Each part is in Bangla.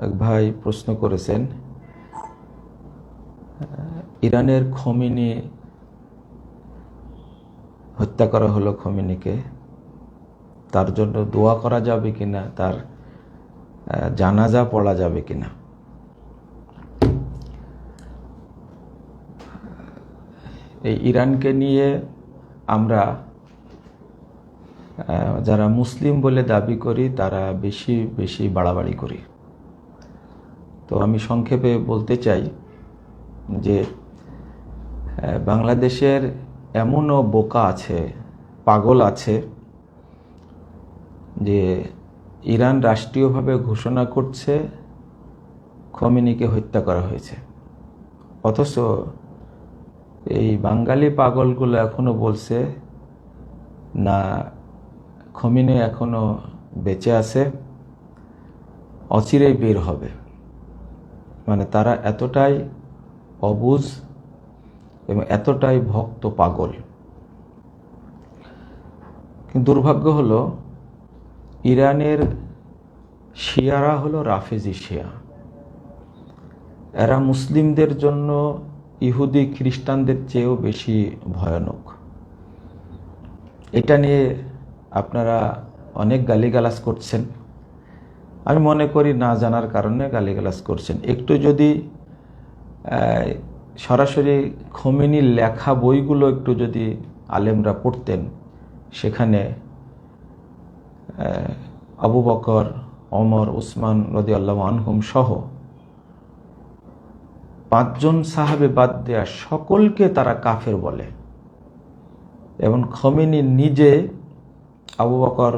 এক ভাই প্রশ্ন করেছেন, ইরানের খোমেনি হত্যা করা হলো, খোমেনিকে, তার জন্য দোয়া করা যাবে কিনা, তার জানাজা পড়া যাবে কিনা। এই ইরানকে নিয়ে আমরা যারা মুসলিম বলে দাবি করি তারা বেশি বেশি বাড়াবাড়ি করি। তো আমি সংক্ষেপে বলতে চাই যে বাংলাদেশের এমনও বোকা আছে, পাগল আছে, যে ইরান রাষ্ট্রীয়ভাবে ঘোষণা করছে খোমেনিকে হত্যা করা হয়েছে, অথচ এই বাঙালি পাগলগুলো এখনো বলছে না, খোমেনি এখনো বেঁচে আছে, অচিরেই বের হবে। মানে তারা এতটাই অবুঝ এবং এতটাই ভক্ত পাগল। কিন্তু দুর্ভাগ্য হলো ইরানের শিয়ারা হলো রাফেজি শিয়া। এরা মুসলিমদের জন্য ইহুদি খ্রিস্টানদের চেয়েও বেশি ভয়ানক। এটা নিয়ে আপনারা অনেক গালিগালাজ করছেন। আমি মনে করি না জানার কারণে গালিগালাজ করছেন। একটু যদি সরাসরি খোমেনির লেখা বইগুলো একটু যদি আলেমরা পড়তেন, সেখানে আবু বকর, ওমর, উসমান রাদিয়াল্লাহু আনহুম সহ 5 জন সাহাবে বাদ দেয়া সকলকে তারা কাফের বলে। এবং খোমেনি নিজে আবু বকর,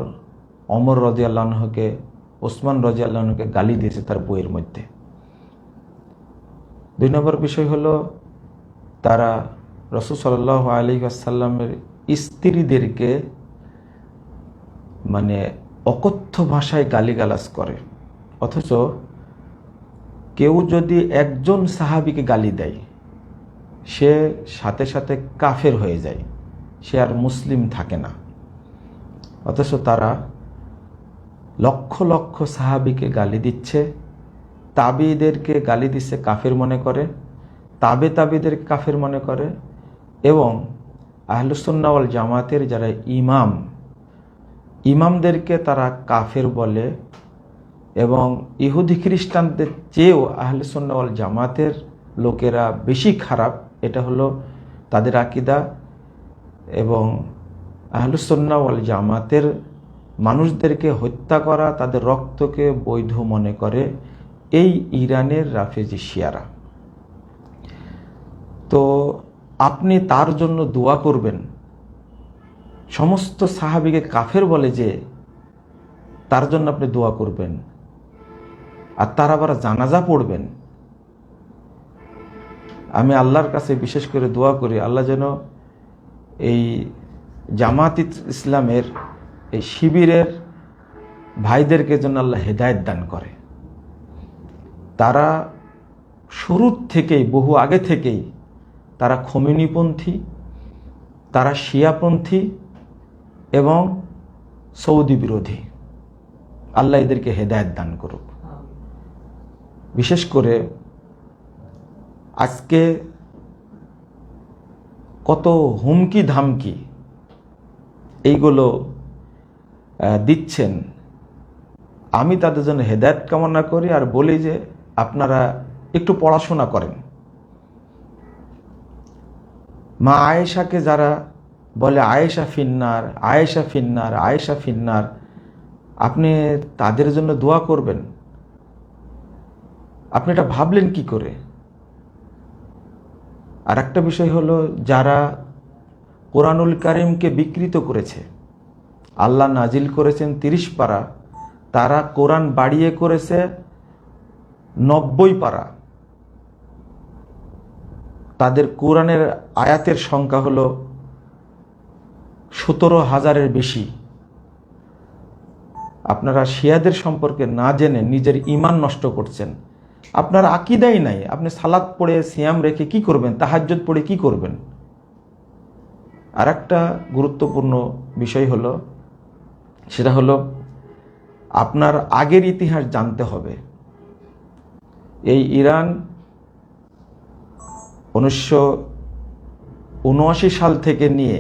ওমর রাদিয়াল্লাহু আনহুকে, উসমান রাদিয়াল্লাহু আনহুকে গালি দিয়েছে তার বইয়ের মধ্যে। 2 নম্বর বিষয় হলো তারা রাসূল সাল্লাল্লাহু আলাইহি ওয়াসাল্লামের স্ত্রীদেরকে মানে অকথ্য ভাষায় গালিগালাজ করে, অথচ কেউ যদি একজন সাহাবীকে গালি দেয় সে সাথে সাথে কাফের হয়ে যায়, সে আর মুসলিম থাকে না। অথচ তারা লক্ষ লক্ষ সাহাবীকে গালি দিচ্ছে, তাবিদেরকে গালি দিচ্ছে, কাফের মনে করে, তাবিদেরকে কাফের মনে করে, এবং আহলুস সুন্নাহ ওয়াল জামাতের যারা ইমামদেরকে তারা কাফের বলে। এবং ইহুদি খ্রিস্টানদের চেয়েও আহলুস সুন্নাহ ওয়াল জামাতের লোকেরা বেশি খারাপ, এটা হলো তাদের আকীদা। এবং আহলুস সুন্নাহ ওয়াল জামাতের মানুষদেরকে হত্যা করা, তাদের রক্তকে বৈধ মনে করে এই ইরানের রাফেজি শিয়ারা। তো আপনি তার জন্য দোয়া করবেন, সমস্ত সাহাবীকে কাফের বলে যে তার জন্য আপনি দোয়া করবেন, আর তার আবার জানাজা পড়বেন। আমি আল্লাহর কাছে বিশেষ করে দোয়া করি, আল্লাহ যেন এই জামাত ইসলামের এই শিবিরের ভাইদেরকে যেন আল্লাহ হেদায়েত দান করে। তারা শুরুর থেকেই, বহু আগে থেকেই তারা খোমেনিপন্থী, তারা শিয়াপন্থী এবং সৌদি বিরোধী। আল্লাহ এদেরকে হেদায়েত দান করুক। বিশেষ করে আজকে কত হুমকি ধামকি এইগুলো দিচ্ছেন, আমি তাদের জন্য হেদায়েত কামনা করি আর বলি যে আপনারা একটু পড়াশোনা করেন। মা আয়েশাকে যারা বলে আয়েশা ফিন্নার, আয়েশা ফিন্নার, আয়েশা ফিন্নার, আপনি তাদের জন্য দোয়া করবেন? আপনি এটা ভাবলেন কি করে? আর একটা বিষয় হলো, যারা কোরআনুল কারীমকে বিকৃত করেছে, আল্লাহ নাজিল করেছেন 30 পারা, তারা কোরআন বাড়িয়ে করেছে 90 পারা। তাদের কোরআনের আয়াতের সংখ্যা হলো 17,000-এর বেশি। আপনারা শিয়াদের সম্পর্কে না জেনে নিজের ঈমান নষ্ট করছেন। আপনার আকীদাই নাই, আপনি সালাত পড়ে সিয়াম রেখে কি করবেন? তাহাজ্জুদ পড়ে কি করবেন? আর একটা গুরুত্বপূর্ণ বিষয় হলো, সেটা হলো আপনার আগের ইতিহাস জানতে হবে। এই ইরান 1979 সাল থেকে নিয়ে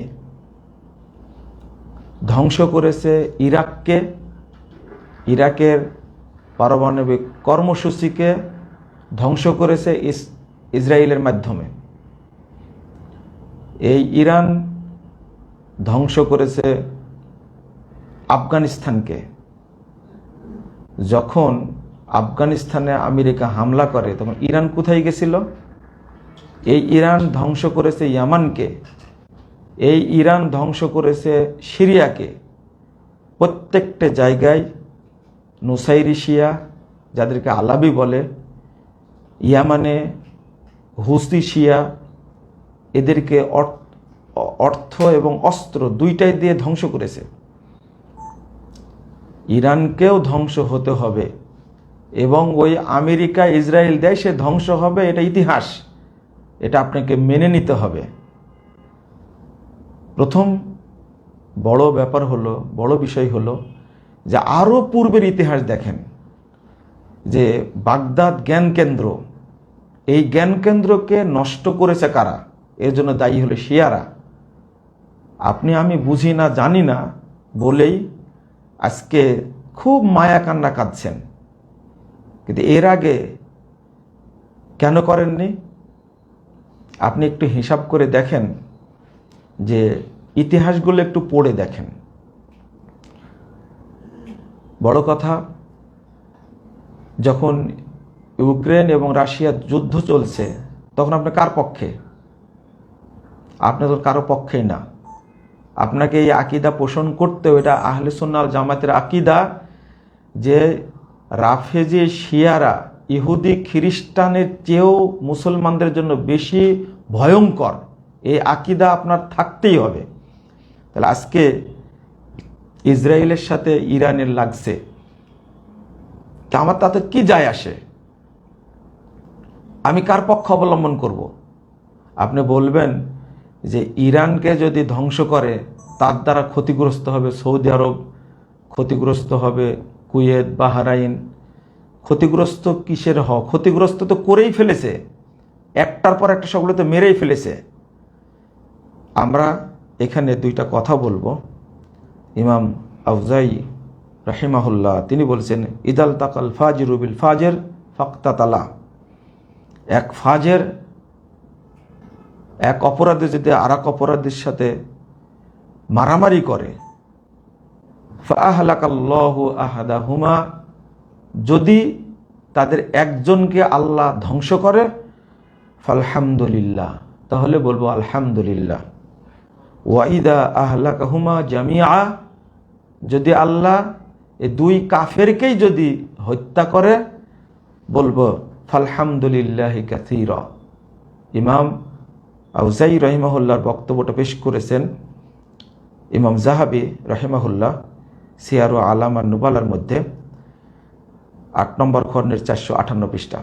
ধ্বংস করেছে ইরাককে, ইরাকের পারমাণবিক কর্মসূচিকে ধ্বংস করেছে ইসরায়েলের মাধ্যমে। এই ইরান ধ্বংস করেছে আফগানিস্তানকে। যখন আফগানিস্তানে আমেরিকা হামলা করে তখন ইরান কোথায় গেছিল? এই ইরান ধ্বংস করেছে ইয়ামানকে, এই ইরান ধ্বংস করেছে সিরিয়াকে। প্রত্যেকটা জায়গায় নুসাইরি শিয়া, যাদেরকে আলাবি বলে, ইয়ামানে হুসি শিয়া, এদেরকে অর্থ এবং অস্ত্র দুইটাই দিয়ে ধ্বংস করেছে। ইরানকেও ধ্বংস হতে হবে এবং ওই আমেরিকা ইসরায়েল দেয় সে ধ্বংস হবে, এটা ইতিহাস, এটা আপনাকে মেনে নিতে হবে। প্রথম বড় ব্যাপার হলো, বড় বিষয় হলো যে আরও পূর্বের ইতিহাস দেখেন, যে বাগদাদ জ্ঞান কেন্দ্র, এই জ্ঞান কেন্দ্রকে নষ্ট করেছে কারা? এর জন্য দায়ী হলো শিয়ারা। আপনি আমি বুঝি না, জানি না বলেই আজকে খুব মায়া কান্না কাঁদছেন, কিন্তু এর আগে কেন করেননি? আপনি একটু হিসাব করে দেখেন, যে ইতিহাসগুলো একটু পড়ে দেখেন। বড় কথা, যখন ইউক্রেন এবং রাশিয়ার যুদ্ধ চলছে তখন আপনি কার পক্ষে? আপনি তো কারো পক্ষেই না। আপনাকে এই আকিদা পোষণ করতে, এটা আহলে সুন্নাহ ওয়াল জামাতের আকিদা, যে রাফেজি শিয়ারা ইহুদি খ্রিস্টানের চেয়েও মুসলমানদের জন্য বেশি ভয়ঙ্কর, এই আকিদা আপনার থাকতেই হবে। তাহলে আজকে ইসরায়েলের সাথে ইরানের লাগছে, আমার তাতে কি যায় আসে? আমি কার পক্ষ অবলম্বন করব? আপনি বলবেন যে ইরানকে যদি ধ্বংস করে তার দ্বারা ক্ষতিগ্রস্ত হবে সৌদি আরব, ক্ষতিগ্রস্ত হবে কুয়েত, বাহরাইন। ক্ষতিগ্রস্ত কিসের ক্ষতিগ্রস্ত তো করেই ফেলেছে, একটার পর একটা সবগুলো তো মেরেই ফেলেছে। আমরা এখানে দুইটা কথা বলবো। ইমাম আউজাই রাহিমাহুল্লাহ তিনি বলছেন, ইদাল তাকাল ফাজিরু বিল ফাজের ফাক্তাতালা, এক ফাজের, এক অপরাধী যদি আর এক অপরাধীর সাথে মারামারি করে, ফাআহলাকাল্লাহু আহাদাহুমা, যদি তাদের একজনকে আল্লাহ ধ্বংস করে, ফালহামদুলিল্লাহ, তাহলে বলবো আলহামদুলিল্লাহ। ওয়াইদা আহলাকাহুমা জামিআ, যদি আল্লাহ এই দুই কাফেরকেই যদি হত্যা করে, বলবো ফালহামদুলিল্লাহি কাসীরা। ইমাম আউজাই রহিমাহুল্লাহর বক্তব্যটা পেশ করেছেন ইমাম জাহাবি রহিমাহুল্লাহ সিয়ারু আলাম আর নুবালার মধ্যে 8 নম্বর খণ্ডের 458 পৃষ্ঠা।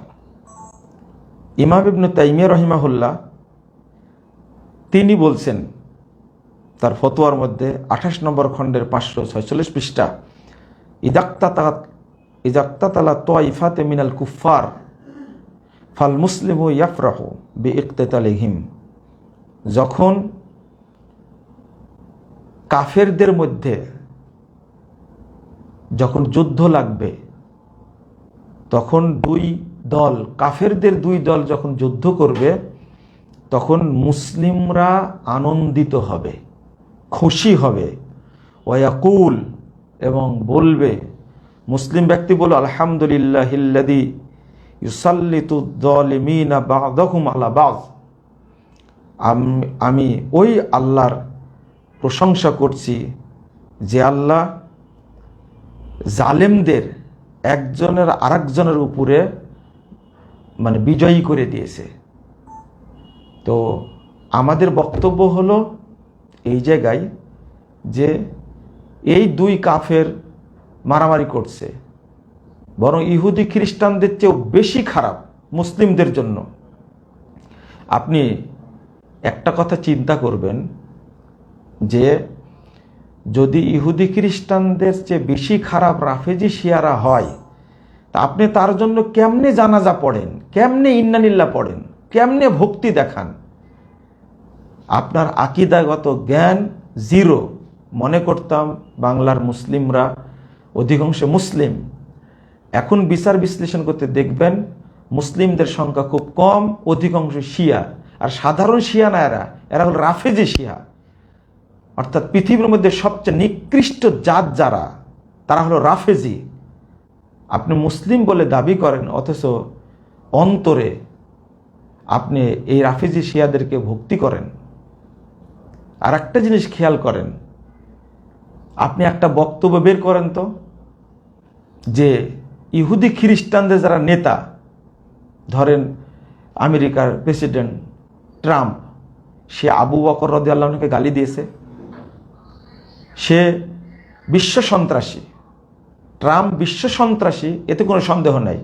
ইমাম ইবনে তাইমিয়া রহিমাহুল্লাহ তিনি বলছেন তার ফতোয়ার মধ্যে 28 নম্বর খণ্ডের 546 পৃষ্ঠা, ইদাক্তাতালা তাইফাতে মিনাল কুফার ফাল মুসলিমু ইয়াফরাহু বিইকতিতালিহিম, যখন কাফেরদের মধ্যে যখন যুদ্ধ লাগবে, তখন দুই দল, কাফেরদের দুই দল যখন যুদ্ধ করবে, তখন মুসলিমরা আনন্দিত হবে, খুশি হবে। ওয়াকুল, এবং বলবে, মুসলিম ব্যক্তি বলল, আলহামদুলিল্লাহিল্লাযী ইউসাল্লিতু যালিমিনা বা'দাহুম আলা বা'দ, আমি ওই আল্লাহর প্রশংসা করছি যে আল্লাহ জালেমদের একজনের আরেকজনের উপরে মানে বিজয়ী করে দিয়েছে। তো আমাদের বক্তব্য হলো এই জায়গায় যে এই দুই কাফের মারামারি করছে, বরং ইহুদি খ্রিস্টানদের চেয়েও বেশি খারাপ মুসলিমদের জন্য। আপনি একটা কথা চিন্তা করবেন, যে যদি ইহুদি খ্রিস্টানদের চেয়ে বেশি খারাপ রাফেজি শিয়ারা হয়, তা আপনি তার জন্য কেমনে জানাজা পড়েন, কেমনে ইন্নালিল্লাহ পড়েন, কেমনে ভক্তি দেখান? আপনার আকীদাগত জ্ঞান জিরো। মনে করতাম বাংলার মুসলিমরা অধিকাংশ মুসলিম, এখন বিচার বিশ্লেষণ করতে দেখবেন মুসলিমদের সংখ্যা খুব কম, অধিকাংশ শিয়া। আর সাধারণ শিয়া না, এরা হল রাফেজি শিয়া, অর্থাৎ পৃথিবীর মধ্যে সবচেয়ে নিকৃষ্ট জাত যারা, তারা হলো রাফেজি। আপনি মুসলিম বলে দাবি করেন, অথচ অন্তরে আপনি এই রাফেজি শিয়াদেরকে ভক্তি করেন। আর একটা জিনিস খেয়াল করেন, আপনি একটা বক্তব্য বের করেন তো, যে ইহুদি খ্রিস্টানদের যারা নেতা, ধরেন আমেরিকার প্রেসিডেন্ট ট্রাম্প, সে আবু বকর রাদিয়াল্লাহু আনহুকে গালি দিয়েছে, সে বিশ্ব সন্ত্রাসী। ট্রাম্প বিশ্ব সন্ত্রাসী, এতে কোনো সন্দেহ নাই।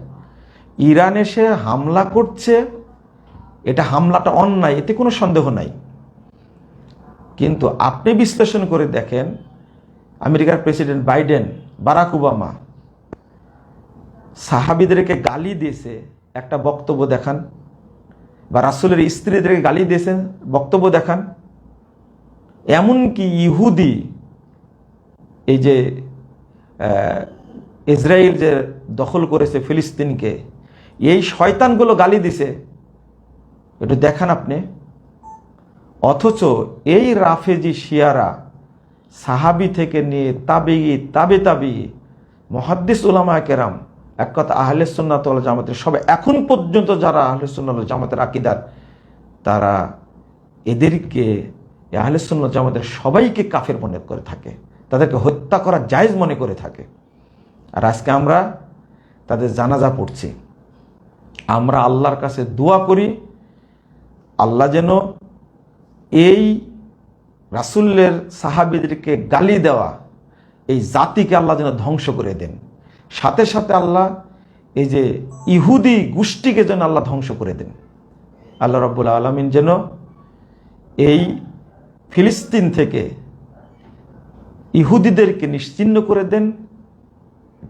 ইরানে সে হামলা করছে, এটা হামলাটা অন্যায়, এতে কোনো সন্দেহ নাই। কিন্তু আপনি বিশ্লেষণ করে দেখেন, আমেরিকার প্রেসিডেন্ট বাইডেন, বারাক ওবামা সাহাবীদেরকে গালি দিয়েছে, একটা বক্তব্য দেখান। বা রাসূলের স্ত্রীদেরকে গালি দিয়েছেন, বক্তব্য দেখান। এমনকি ইহুদি, এই যে ইসরায়েল যে দখল করেছে ফিলিস্তিনকে, এই শয়তানগুলো গালি দিছে, একটু দেখান আপনি। অথচ এই রাফেজি শিয়ারা সাহাবি থেকে নিয়ে তাবে মুহাদ্দিস উলামা কেরাম, এক কথা আহলে সুন্নাত ওয়াল জামাতের সবাই, এখন পর্যন্ত যারা আহলে সুন্নাত ওয়াল জামাতের আকীদার, তারা এদেরকে আহলে সুন্নাত জামাতের সবাইকে কাফের মনে করে থাকে, তাদেরকে হত্যা করা জায়েজ মনে করে থাকে। আর আজকে আমরা তাদের জানাজা পড়ছি। আমরা আল্লাহর কাছে দোয়া করি, আল্লাহ যেন এই রাসূলের সাহাবীদেরকে গালি দেওয়া এই জাতিকে আল্লাহ যেন ধ্বংস করে দেন। সাথে সাথে আল্লাহ এই যে ইহুদি গোষ্ঠীকে যেন আল্লাহ ধ্বংস করে দেন। আল্লাহ রাব্বুল আলামিন যেন এই ফিলিস্তিন থেকে ইহুদিদেরকে নিশ্চিহ্ন করে দেন।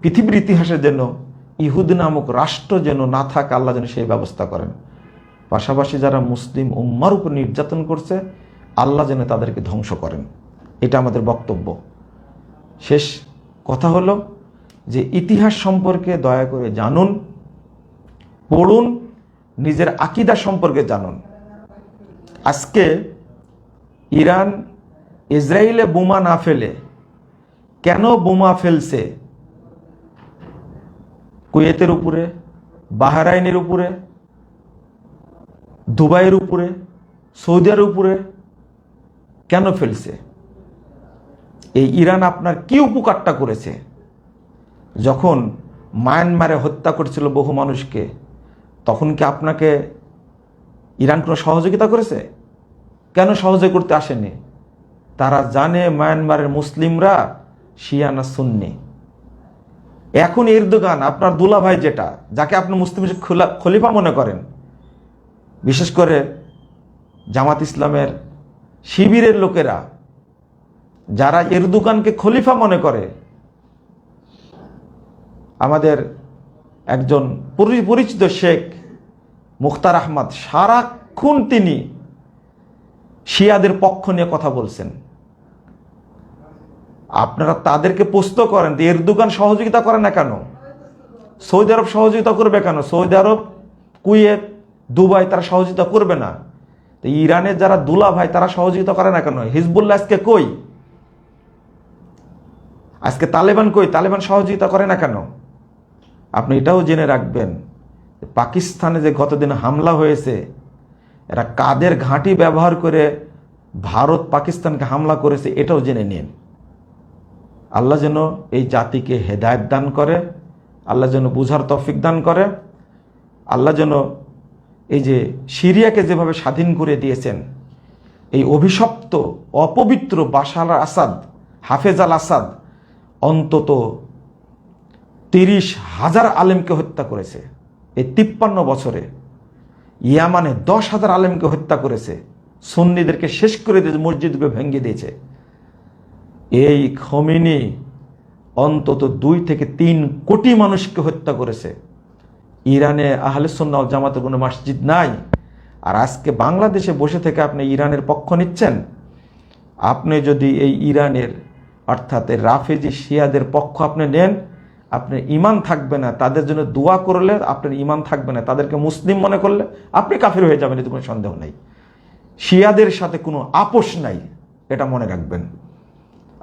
পৃথিবীর ইতিহাসে যেন ইহুদি নামক রাষ্ট্র যেন না থাকে, আল্লাহ যেন সেই ব্যবস্থা করেন। পাশাপাশি যারা মুসলিম উম্মার উপর নির্যাতন করছে, আল্লাহ যেন তাদেরকে ধ্বংস করেন। এটা আমাদের বক্তব্য। শেষ কথা হলো যে ইতিহাস সম্পর্কে দয়া করে জানুন, পড়ুন, নিজের আকীদা সম্পর্কে জানুন। আজকে ইরান ইসরায়েলে বোমা না ফেলে, কেন বোমা ফেলছে কুয়েতের উপরে, বাহরাইনের উপরে, দুবাইয়ের উপরে, সৌদির উপরে কেন ফেলছে? এই ইরান আপনার কি উপকারটা করেছে? যখন মায়ানমারে হত্যা করেছিল বহু মানুষকে, তখন কি আপনাকে ইরান কোনো সহযোগিতা করেছে? কেন সহযোগিতা করতে আসেনি? তারা জানে মায়ানমারের মুসলিমরা শিয়া না সুন্নি। এখন এরদোগান, আপনার দুলাভাই, যেটা যাকে আপনি মুসলিম খলিফা মনে করেন, বিশেষ করে জামাত ইসলামের শিবিরের লোকেরা যারা এরদোগানকে খলিফা মনে করে, আমাদের একজন পরিচিত শেখ মুখতার আহমদ, সারাক্ষণ তিনি শিয়াদের পক্ষ নিয়ে কথা বলছেন। আপনারা তাদেরকে প্রশ্ন করেন, এরদোগান সহযোগিতা করে না কেন? সৌদি আরব সহযোগিতা করবে কেন? সৌদি আরব, কুয়েত, দুবাই তারা সহযোগিতা করবে না? তো ইরানের যারা দুলা ভাই তারা সহযোগিতা করে না কেন? হিজবুল্লাহ আজকে কই? আজকে তালেবান কই? তালেবান সহযোগিতা করে না কেন? আপনি এটাও জেনে রাখবেন, পাকিস্তানে যে গতদিন হামলা হয়েছে, এরা কাদের ঘাঁটি ব্যবহার করে ভারত পাকিস্তানকে হামলা করেছে, এটাও জেনে নিন। আল্লাহ যেন এই জাতিকে হেদায়েত দান করে, আল্লাহ যেন বুঝার তৌফিক দান করে, আল্লাহ যেন এই যে সিরিয়াকে যেভাবে স্বাধীন করে দিয়েছেন, এই অভিশপ্ত অপবিত্র বাশার আল আসাদ, হাফেজ আল আসাদ অন্তত 30,000 আলেমকে হত্যা করেছে এই 53 বছরে। ইয়ামানে 10,000 আলেমকে হত্যা করেছে, সুন্নিদেরকে শেষ করে দিয়েছে, মসজিদকে ভেঙে দিয়েছে। এই খোমেনি অন্তত 2 থেকে 3 কোটি মানুষকে হত্যা করেছে। ইরানে আহলে সুন্নাহ ওয়াল জামাতের কোনো মসজিদ নাই, আর আজকে বাংলাদেশে বসে থেকে আপনি ইরানের পক্ষ নিচ্ছেন। আপনি যদি এই ইরানের অর্থাৎ রাফেজি শিয়াদের পক্ষ আপনি নেন, আপনার ঈমান থাকবে না। তাদের জন্য দোয়া করলে আপনার ঈমান থাকবে না। তাদেরকে মুসলিম মনে করলে আপনি কাফির হয়ে যাবেন, এতে কোনো সন্দেহ নেই। শিয়াদের সাথে কোনো আপোষ নাই, এটা মনে রাখবেন।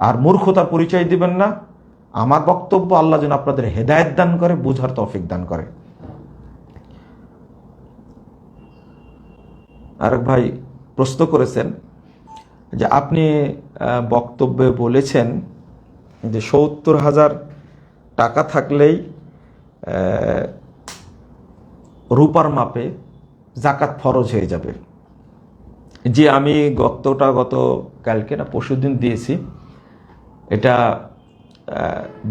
আর মূর্খতার পরিচয় দিবেন না। আমার বক্তব্য আল্লাহ যেন আপনাদের হেদায়েত দান করে, বুঝার তৌফিক দান করে। আরেক ভাই প্রশ্ন করেছেন যে আপনি বক্তব্যে বলেছেন যে ৭০,০০০ টাকা থাকলেই রূপার মাপে জাকাত ফরজ হয়ে যাবে। যে আমি গত কালকে না পরশুদিন দিয়েছি, এটা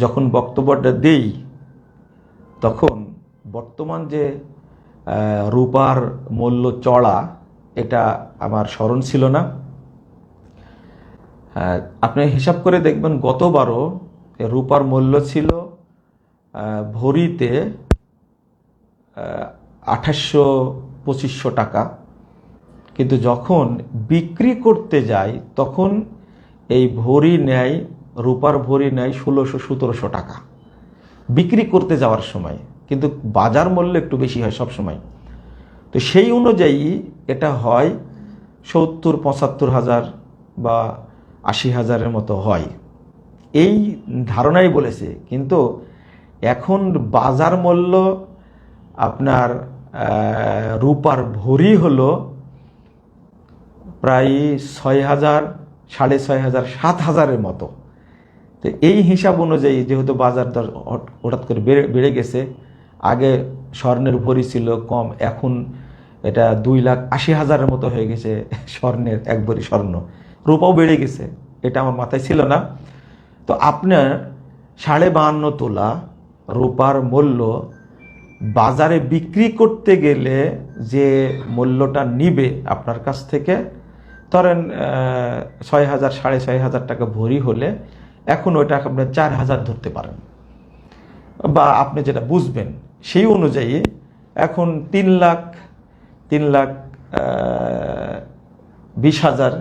যখন বক্তব্যটা দেই তখন বর্তমান যে রূপার মূল্য চড়া, এটা আমার স্মরণ ছিল না। আপনি হিসাব করে দেখবেন গতবারও রূপার মূল্য ছিল ভরিতে ২৮০০-২৫০০ টাকা, কিন্তু যখন বিক্রি করতে যাই তখন এই ভরি নেয়, রূপার ভরি নেয় ১৬০০-১৭০০ টাকা বিক্রি করতে যাওয়ার সময়, কিন্তু বাজার মূল্য একটু বেশি হয় সব সময়। তো সেই অনুযায়ী এটা হয় ৭০-৭৫ হাজার বা ৮০,০০০-এর মতো হয়, এই ধারণাই বলেছে। কিন্তু এখন বাজার মূল্য আপনার রূপার ভরি হলো প্রায় ৬,০০০, ৬,৫০০, ৭,০০০-এর মতো। তো এই হিসাব অনুযায়ী যেহেতু বাজার দর হঠাৎ করে বেড়ে গেছে, আগে স্বর্ণের ভরি ছিল কম, এখন এটা 2,৮০,০০০-এর মতো হয়ে গেছে স্বর্ণের এক ভরি স্বর্ণ। রূপাও বেড়ে গেছে, এটা আমার মাথায় ছিল না। তো আপনার ৫২.৫ তোলা রূপার মূল্য বাজারে বিক্রি করতে গেলে যে মূল্যটা নিবে আপনার কাছ থেকে, ধরেন ৬,০০০, ৬,৫০০ টাকা ভরি হলে এখন ওইটা আপনি ৪,০০০ ধরতে পারেন, বা আপনি যেটা বুঝবেন সেই অনুযায়ী এখন ৩,২০,০০০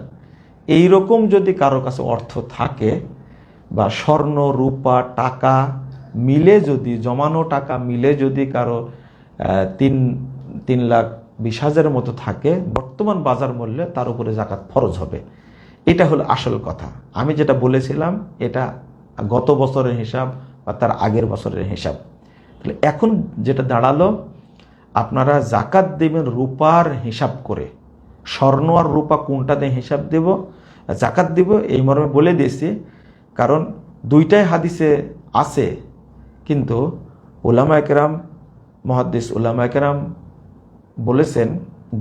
এইরকম যদি কারো কাছে অর্থ থাকে, বা স্বর্ণ রূপা টাকা মিলে যদি, জমানো টাকা মিলে যদি কারো ৩,২০,০০০-এর মতো থাকে বর্তমান বাজার মূল্যে, তার উপরে জাকাত ফরজ হবে। এটা হলো আসল কথা। আমি যেটা বলেছিলাম এটা গত বছরের হিসাব বা তার আগের বছরের হিসাব। তাহলে এখন যেটা দাঁড়ালো, আপনারা জাকাত দেবেন রূপার হিসাব করে। স্বর্ণ আর রূপা কোনটা দিয়ে হিসাব দেব, জাকাত দিব, এই মর্মে বলে দিয়েছি। কারণ দুইটাই হাদিসে আছে, কিন্তু উলামায়ে কেরাম, মুহাদ্দিস উলামায়ে কেরাম বলেছেন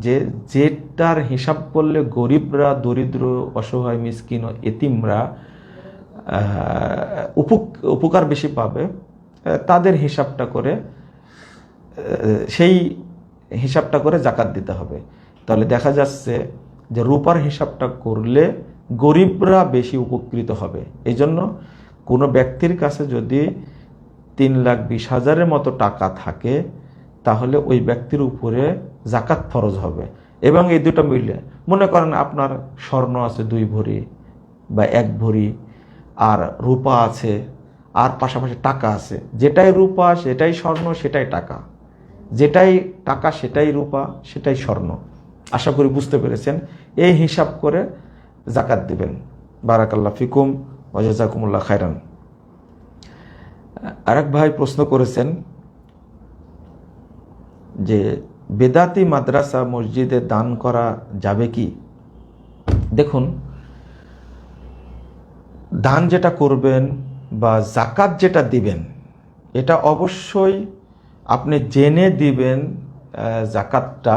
যে যেটার হিসাব করলে গরিবরা, দরিদ্র, অসহায়, মিসকিন ও এতিমরা উপকার বেশি পাবে, তাদের হিসাবটা করে, সেই হিসাবটা করে জাকাত দিতে হবে। তাহলে দেখা যাচ্ছে যে রূপার হিসাবটা করলে গরিবরা বেশি উপকৃত হবে। এই জন্য কোনো ব্যক্তির কাছে যদি ৩,২০,০০০-এর মতো টাকা থাকে, তাহলে ওই ব্যক্তির উপরে জাকাত ফরজ হবে। এবং এই দুটো মিলে, মনে করেন আপনার স্বর্ণ আছে 2 ভরি বা 1 ভরি, আর রূপা আছে, আর পাশাপাশি টাকা আছে। যেটাই রূপা সেটাই স্বর্ণ, সেটাই টাকা, যেটাই টাকা সেটাই রূপা, সেটাই স্বর্ণ। আশা করি বুঝতে পেরেছেন। এই হিসাব করে জাকাত দিবেন। বারাকাল্লাহ ফিকুম ওয়া জাযাকুমুল্লাহ খায়রান। আরেক ভাই প্রশ্ন করেছেন যে বেদাতি মাদ্রাসা মসজিদে দান করা যাবে কি? দেখুন, দান যেটা করবেন বা জাকাত যেটা দিবেন, এটা অবশ্যই আপনি জেনে দিবেন। জাকাতটা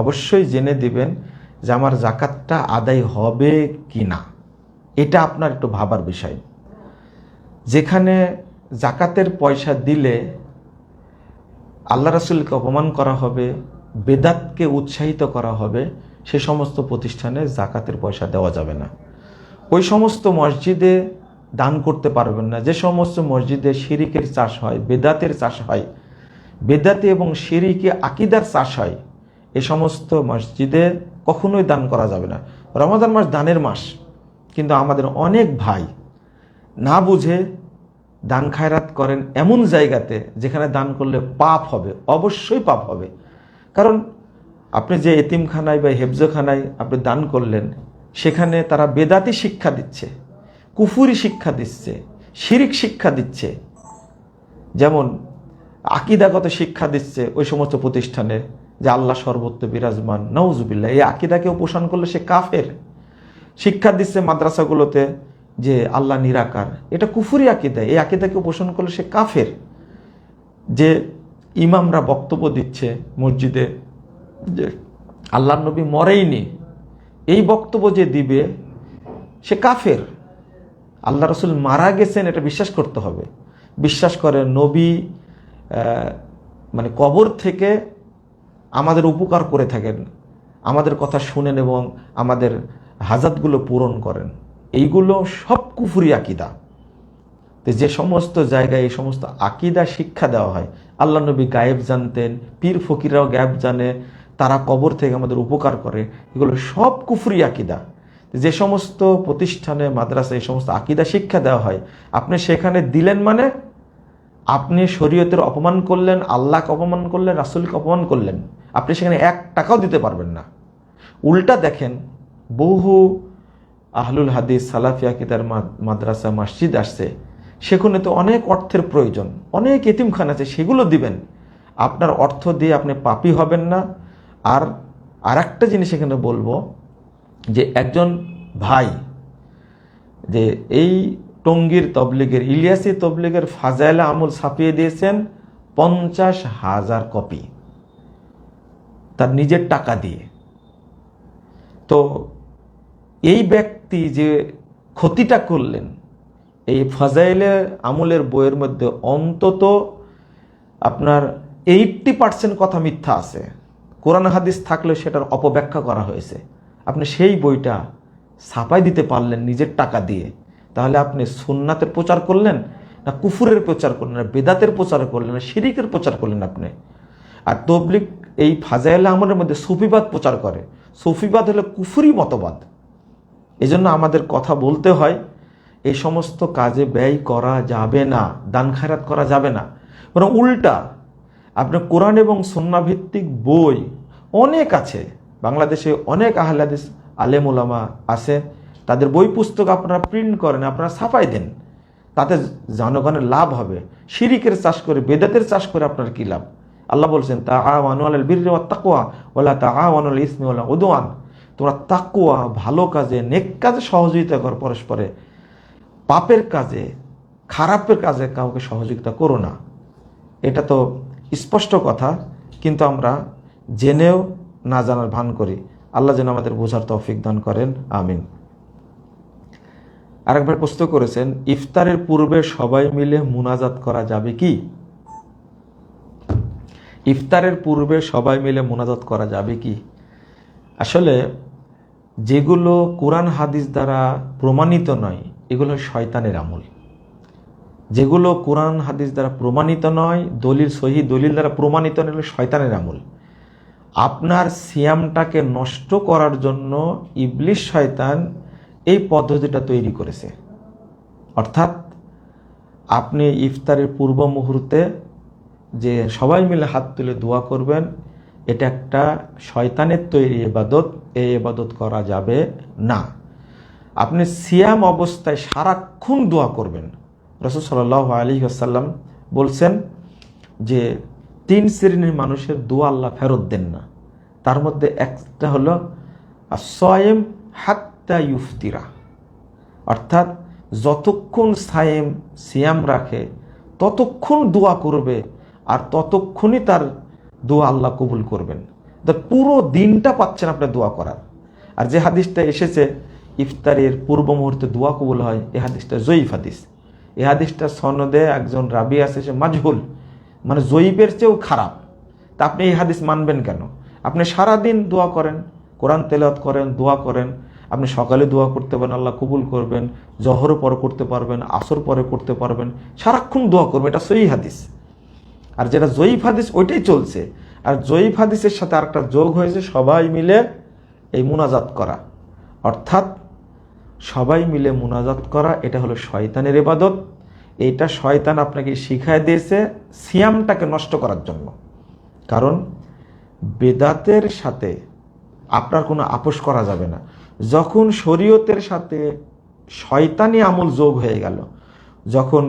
অবশ্যই জেনে দিবেন যে আমার জাকাতটা আদায় হবে কি না, এটা আপনার একটু ভাবার বিষয়। যেখানে জাকাতের পয়সা দিলে আল্লাহ রাসূলকে অপমান করা হবে, বেদাতকে উৎসাহিত করা হবে, সে সমস্ত প্রতিষ্ঠানে জাকাতের পয়সা দেওয়া যাবে না। ওই সমস্ত মসজিদে দান করতে পারবেন না। যে সমস্ত মসজিদে শিরিকের চাষ হয়, বেদাতের চাষ হয়, বেদাতে এবং শিরিকে আকিদার চাষ হয়, এ সমস্ত মসজিদে কখনোই দান করা যাবে না। রমাদান মাস দানের মাস, কিন্তু আমাদের অনেক ভাই না বুঝে দান খায়রাত করেন এমন জায়গাতে যেখানে দান করলে পাপ হবে, অবশ্যই পাপ হবে। কারণ আপনি যে এতিমখানায় বা হেফজখানায় আপনি দান করলেন, সেখানে তারা বেদাতি শিক্ষা দিচ্ছে, কুফুরি শিক্ষা দিচ্ছে, শিরিক শিক্ষা দিচ্ছে, যেমন আকিদাগত শিক্ষা দিচ্ছে ওই সমস্ত প্রতিষ্ঠানে যে আল্লাহ সর্বত্র বিরাজমান, নাউজুবিল্লাহ। এই আকিদাকেও পোষণ করলে সে কাফের। শিক্ষা দিচ্ছে মাদ্রাসাগুলোতে যে আল্লাহ নিরাকার, এটা কুফুরি আকিদা। এই আকিদাকে পোষণ করলে সে কাফের। যে ইমামরা বক্তব্য দিচ্ছে মসজিদে যে আল্লাহ নবী মরেইনি, এই বক্তব্য যে দিবে সে কাফের। আল্লাহ রসুল মারা গেছেন এটা বিশ্বাস করতে হবে। বিশ্বাস করে নবী মানে কবর থেকে আমাদের উপকার করে থাকেন, আমাদের কথা শুনেন এবং আমাদের হাজাতগুলো পূরণ করেন, এইগুলো সব কুফরি আকিদা। তো যে সমস্ত জায়গায় এই সমস্ত আকিদা শিক্ষা দেওয়া হয়, আল্লাহ নবী গায়েব জানতেন, পীর ফকিরাও গায়েব জানে, তারা কবর থেকে আমাদের উপকার করে, এগুলো সব কুফরি আকিদা। যে সমস্ত প্রতিষ্ঠানে মাদ্রাসা এই সমস্ত আকিদা শিক্ষা দেওয়া হয়, আপনি সেখানে দিলেন মানে আপনি শরীয়তের অপমান করলেন, আল্লাহকে অপমান করলেন, রাসূলকে অপমান করলেন। আপনি সেখানে 1 টাকাও দিতে পারবেন না। উল্টা দেখেন, বহু আহলুল হাদিস সালাফি আকিদার মাদ্রাসা মসজিদ আসছে, সেখানে তো অনেক অর্থের প্রয়োজন, অনেক এতিমখানা আছে, সেগুলো দিবেন। আপনার অর্থ দিয়ে আপনি পাপী হবেন না। আর একটা জিনিস এখানে বলবো যে একজন ভাই যে এই টঙ্গীর তবলিগের, ইলিয়াসি তবলিগের ফাজাইলে আমল ছাপিয়ে দিয়েছেন 50,000 কপি তার নিজের টাকা দিয়ে। তো এই ব্যক্তি যে ক্ষতিটা করলেন, এই ফাজাইলে আমলের বইয়ের মধ্যে অন্তত আপনার 80% কথা মিথ্যা আছে। কোরআন হাদিস থাকলে সেটার অপব্যাখ্যা করা হয়েছে। আপনি সেই বইটা ছাপাই দিতে পারলেন নিজের টাকা দিয়ে, তাহলে আপনি সুন্নাতের প্রচার করলেন না কুফুরের প্রচার করলেন, না বেদাতের প্রচার করলেন, না শিরিকের প্রচার করলেন আপনি। আর তবলিগ এই ফাজাইলে আমলের মধ্যে সুফিবাদ প্রচার করে। সুফিবাদ হলো কুফুরি মতবাদ। এজন্য আমাদের কথা বলতে হয়, এই সমস্ত কাজে ব্যয় করা যাবে না, দান খায়রাত করা যাবে না। বরং উল্টা আপনার কোরআন এবং সুন্নাহ ভিত্তিক বই অনেক আছে। বাংলাদেশে অনেক আহলে হাদিস আলেম ওলামা আছে, তাদের বই পুস্তক আপনারা প্রিন্ট করেন, আপনারা ছাপাই দেন, তাতে জনগণের লাভ হবে। শিরিকের চাষ করে, বেদাতের চাষ করে আপনার কি লাভ? আল্লাহ বলছেন তাআওয়ানু আলাল বিররি ওয়াত তাকওয়া ওয়ালা তাআওয়ানু আলাল ইসমি ওয়াল উদওয়ান। তোমরা তাকওয়া, ভালো কাজে, নেক কাজে সহযোগিতা করো পরস্পরে, পাপের কাজে, খারাপের কাজে কাউকে সহযোগিতা করো না। এটা তো স্পষ্ট কথা, কিন্তু আমরা জেনেও না জানার ভান করি। আল্লাহ যেন আমাদের বোঝার তৌফিক দান করেন, আমিন। আরেকবার প্রশ্ন করেছেন, ইফতারের পূর্বে সবাই মিলে মুনাজাত করা যাবে কি? ইফতারের পূর্বে সবাই মিলে মুনাজাত করা যাবে কি? আসলে যেগুলো কোরআন হাদিস দ্বারা প্রমাণিত নয়, এগুলো শয়তানের আমল। যেগুলো কোরআন হাদিস দ্বারা প্রমাণিত নয়, দলিল সহি দলিল দ্বারা প্রমাণিত নয়, এগুলো শয়তানের আমল। আপনার সিয়ামটাকে নষ্ট করার জন্য ইবলিশ শয়তান এই পদ্ধতিটা তৈরি করেছে। অর্থাৎ আপনি ইফতারের পূর্ব মুহূর্তে যে সবাই মিলে হাত তুলে দোয়া করবেন, এটা একটা শয়তানের তৈরি ইবাদত। এই ইবাদত করা যাবে না। আপনি সিয়াম অবস্থায় সারাক্ষণ দোয়া করবেন। রাসূল সাল্লাল্লাহু আলাইহি ওয়াসাল্লাম বলছেন যে 3 শ্রেণীর মানুষের দোয়া আল্লাহ ফেরত দেন না। তার মধ্যে একটা হলো as-সায়েম হাত্তা ইফতিরা, অর্থাৎ যতক্ষণ সিয়াম রাখে ততক্ষণ দোয়া করবে, আর ততক্ষণই তার দোয়া আল্লাহ কবুল করবেন। পুরো দিনটা পাচ্ছেন আপনার দোয়া করার। আর যে হাদিসটা এসেছে ইফতারের পূর্ব মুহূর্তে দোয়া কবুল হয়, এই হাদিসটা জয়ীফ হাদিস। এই হাদিসটা সনদে একজন রাবি আছে, সে মাজহুল, মানে জয়ীফের চেয়েও খারাপ। তা আপনি এই হাদিস মানবেন কেন? আপনি সারাদিন দোয়া করেন, কোরআন তেলাওয়াত করেন, দোয়া করেন, আপনি সকালে দোয়া করতে পারেন, আল্লাহ কবুল করবেন, জহর পরে করতে পারবেন, আসর পরে করতে পারবেন, সারাক্ষণ দোয়া করবেন, এটা সহিহ হাদিস। আর যেটা জয়ীফ হাদিস ওইটাই চলছে। আর জয়ীফ হাদিসের সাথে আরেকটা যোগ হয়েছে সবাই মিলে এই মুনাজাত করা, অর্থাৎ সবাই মিলে মুনাজাত করা, এটা হলো শয়তানের ইবাদত। এইটা শয়তান আপনাকে শিখায় দিয়েছে সিয়ামটাকে নষ্ট করার জন্য। কারণ বেদাতের সাথে আপনার কোনো আপোষ করা যাবে না। যখন শরীয়তের সাথে শয়তানি আমল যোগ হয়ে গেল, যখন